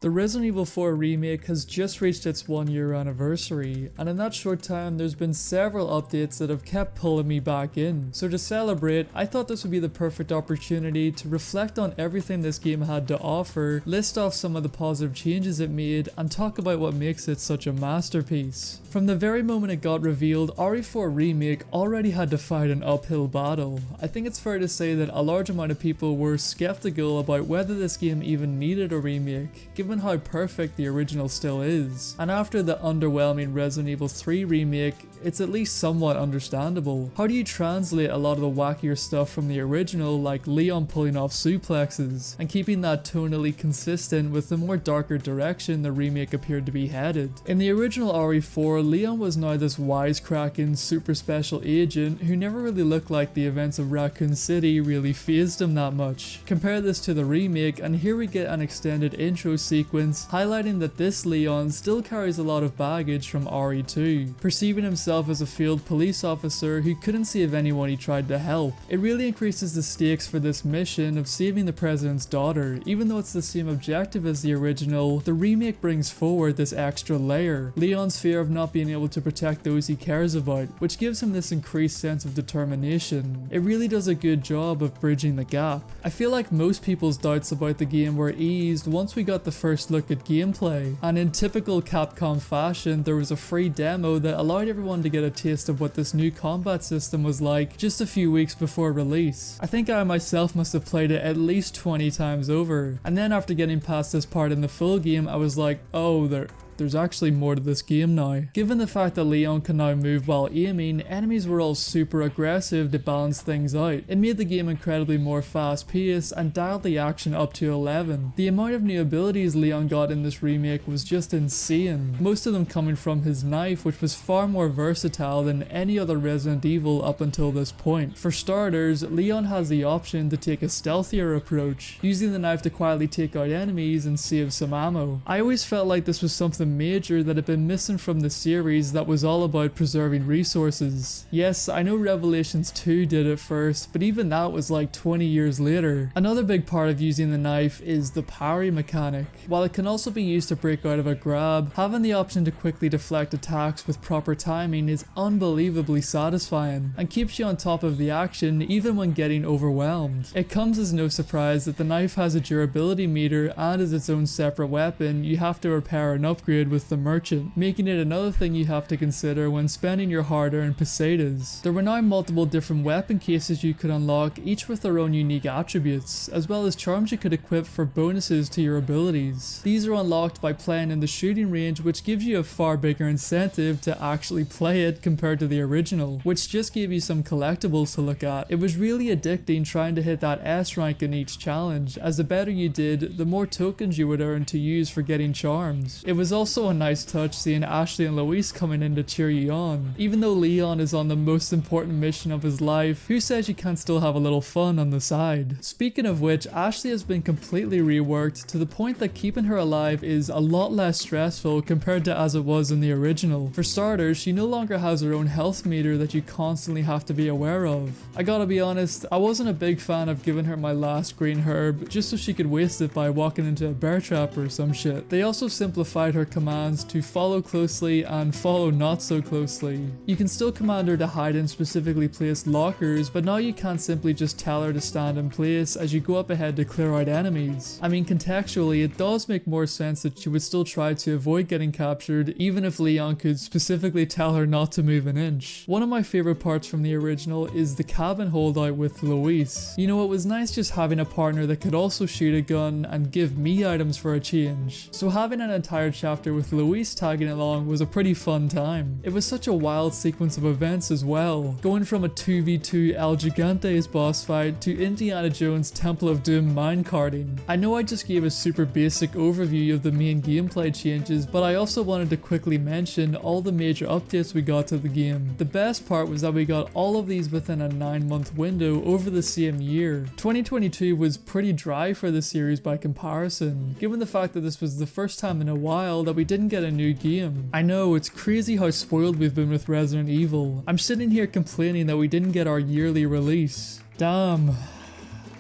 The Resident Evil 4 remake has just reached its 1-year anniversary, and in that short time there's been several updates that have kept pulling me back in. So to celebrate, I thought this would be the perfect opportunity to reflect on everything this game had to offer, list off some of the positive changes it made, and talk about what makes it such a masterpiece. From the very moment it got revealed, RE4 Remake already had to fight an uphill battle. I think it's fair to say that a large amount of people were skeptical about whether this game even needed a remake, given how perfect the original still is. And after the underwhelming Resident Evil 3 remake, it's at least somewhat understandable. How do you translate a lot of the wackier stuff from the original, like Leon pulling off suplexes, and keeping that tonally consistent with the more darker direction the remake appeared to be headed? In the original RE4, Leon was now this wisecracking super special agent who never really looked like the events of Raccoon City really fazed him that much. Compare this to the remake, and here we get an extended intro sequence highlighting that this Leon still carries a lot of baggage from RE2, perceiving himself as a failed police officer who couldn't save anyone he tried to help. It really increases the stakes for this mission of saving the president's daughter. Even though it's the same objective as the original, the remake brings forward this extra layer, Leon's fear of not being able to protect those he cares about, which gives him this increased sense of determination. It really does a good job of bridging the gap. I feel like most people's doubts about the game were eased once we got the first look at gameplay, and in typical Capcom fashion, there was a free demo that allowed everyone to get a taste of what this new combat system was like just a few weeks before release. I think I myself must have played it at least 20 times over, and then after getting past this part in the full game, I was like, oh, there's actually more to this game now. Given the fact that Leon can now move while aiming, enemies were all super aggressive to balance things out. It made the game incredibly more fast paced and dialed the action up to 11. The amount of new abilities Leon got in this remake was just insane, most of them coming from his knife, which was far more versatile than any other Resident Evil up until this point. For starters, Leon has the option to take a stealthier approach, using the knife to quietly take out enemies and save some ammo. I always felt like this was something major that had been missing from the series that was all about preserving resources. Yes, I know Revelations 2 did it first, but even that was like 20 years later. Another big part of using the knife is the parry mechanic. While it can also be used to break out of a grab, having the option to quickly deflect attacks with proper timing is unbelievably satisfying and keeps you on top of the action even when getting overwhelmed. It comes as no surprise that the knife has a durability meter, and as its own separate weapon, you have to repair and upgrade with the merchant, making it another thing you have to consider when spending your hard-earned pesetas. There were now multiple different weapon cases you could unlock, each with their own unique attributes, as well as charms you could equip for bonuses to your abilities. These are unlocked by playing in the shooting range, which gives you a far bigger incentive to actually play it compared to the original, which just gave you some collectibles to look at. It was really addicting trying to hit that S rank in each challenge, as the better you did, the more tokens you would earn to use for getting charms. It was also a nice touch seeing Ashley and Luis coming in to cheer you on. Even though Leon is on the most important mission of his life, who says you can't still have a little fun on the side? Speaking of which, Ashley has been completely reworked to the point that keeping her alive is a lot less stressful compared to as it was in the original. For starters, she no longer has her own health meter that you constantly have to be aware of. I gotta be honest, I wasn't a big fan of giving her my last green herb just so she could waste it by walking into a bear trap or some shit. They also simplified her commands to follow closely and follow not so closely. You can still command her to hide in specifically placed lockers, but now you can't simply just tell her to stand in place as you go up ahead to clear out enemies. I mean, contextually, it does make more sense that she would still try to avoid getting captured, even if Leon could specifically tell her not to move an inch. One of my favorite parts from the original is the cabin holdout with Luis. You know, it was nice just having a partner that could also shoot a gun and give me items for a change. So having an entire chapter with Luis tagging along was a pretty fun time. It was such a wild sequence of events as well, going from a 2v2 El Gigante's boss fight to Indiana Jones' Temple of Doom minecarting. I know I just gave a super basic overview of the main gameplay changes, but I also wanted to quickly mention all the major updates we got to the game. The best part was that we got all of these within a 9-month window over the same year. 2022 was pretty dry for the series by comparison, given the fact that this was the first time in a while that we didn't get a new game. I know, it's crazy how spoiled we've been with Resident Evil. I'm sitting here complaining that we didn't get our yearly release. Damn.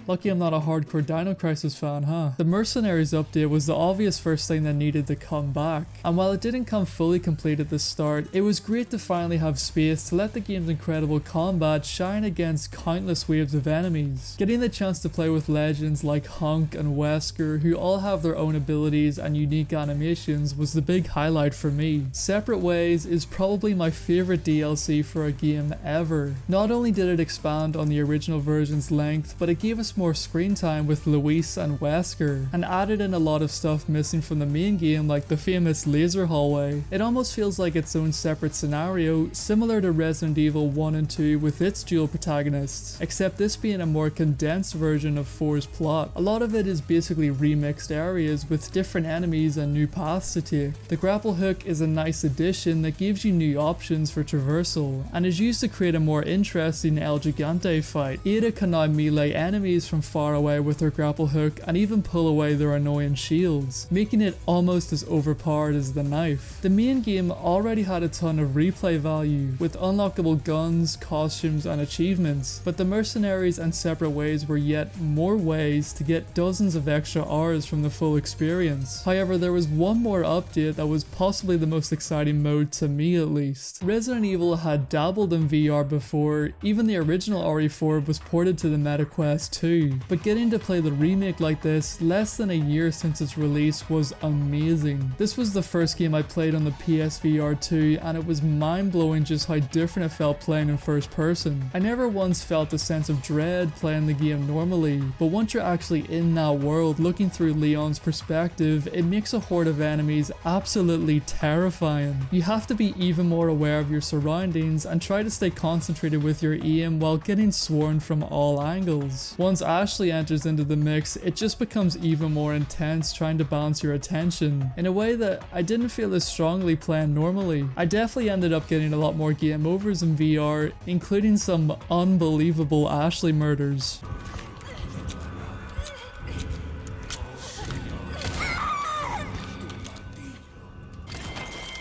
Lucky I'm not a hardcore Dino Crisis fan, huh? The Mercenaries update was the obvious first thing that needed to come back, and while it didn't come fully complete at the start, it was great to finally have space to let the game's incredible combat shine against countless waves of enemies. Getting the chance to play with legends like Hunk and Wesker, who all have their own abilities and unique animations, was the big highlight for me. Separate Ways is probably my favourite DLC for a game ever. Not only did it expand on the original version's length, but it gave us more screen time with Luis and Wesker, and added in a lot of stuff missing from the main game, like the famous laser hallway. It almost feels like its own separate scenario, similar to Resident Evil 1 and 2 with its dual protagonists, except this being a more condensed version of 4's plot. A lot of it is basically remixed areas with different enemies and new paths to take. The grapple hook is a nice addition that gives you new options for traversal, and is used to create a more interesting El Gigante fight. Ada can now melee enemies from far away with her grapple hook and even pull away their annoying shields, making it almost as overpowered as the knife. The main game already had a ton of replay value, with unlockable guns, costumes and achievements, but the Mercenaries and Separate Ways were yet more ways to get dozens of extra hours from the full experience. However, there was one more update that was possibly the most exciting mode to me at least. Resident Evil had dabbled in VR before, even the original RE4 was ported to the MetaQuest 2, but getting to play the remake like this less than a year since its release was amazing. This was the first game I played on the PSVR 2, and it was mind-blowing just how different it felt playing in first person. I never once felt a sense of dread playing the game normally, but once you're actually in that world looking through Leon's perspective, it makes a horde of enemies absolutely terrifying. You have to be even more aware of your surroundings and try to stay concentrated with your aim while getting swarmed from all angles. Once Ashley enters into the mix, it just becomes even more intense trying to balance your attention in a way that I didn't feel as strongly playing normally. I definitely ended up getting a lot more game overs in VR, including some unbelievable Ashley murders.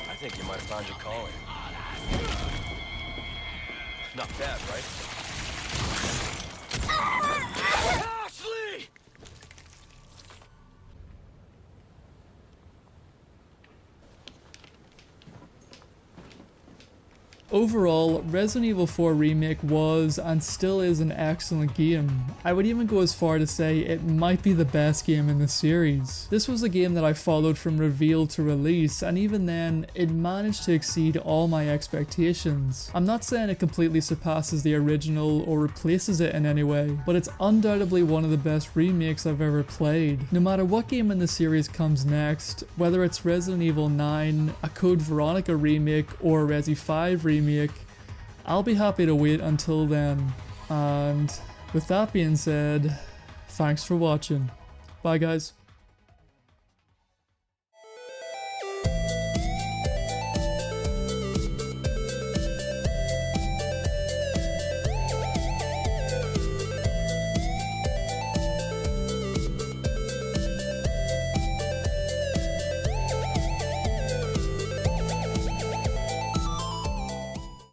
I think you might have found your calling. Not bad, right? Ashley! Overall, Resident Evil 4 Remake was and still is an excellent game. I would even go as far to say it might be the best game in the series. This was a game that I followed from reveal to release, and even then, it managed to exceed all my expectations. I'm not saying it completely surpasses the original or replaces it in any way, but it's undoubtedly one of the best remakes I've ever played. No matter what game in the series comes next, whether it's Resident Evil 9, a Code Veronica remake, or a Resi 5 remake, I'll be happy to wait until then. And with that being said, thanks for watching. Bye guys.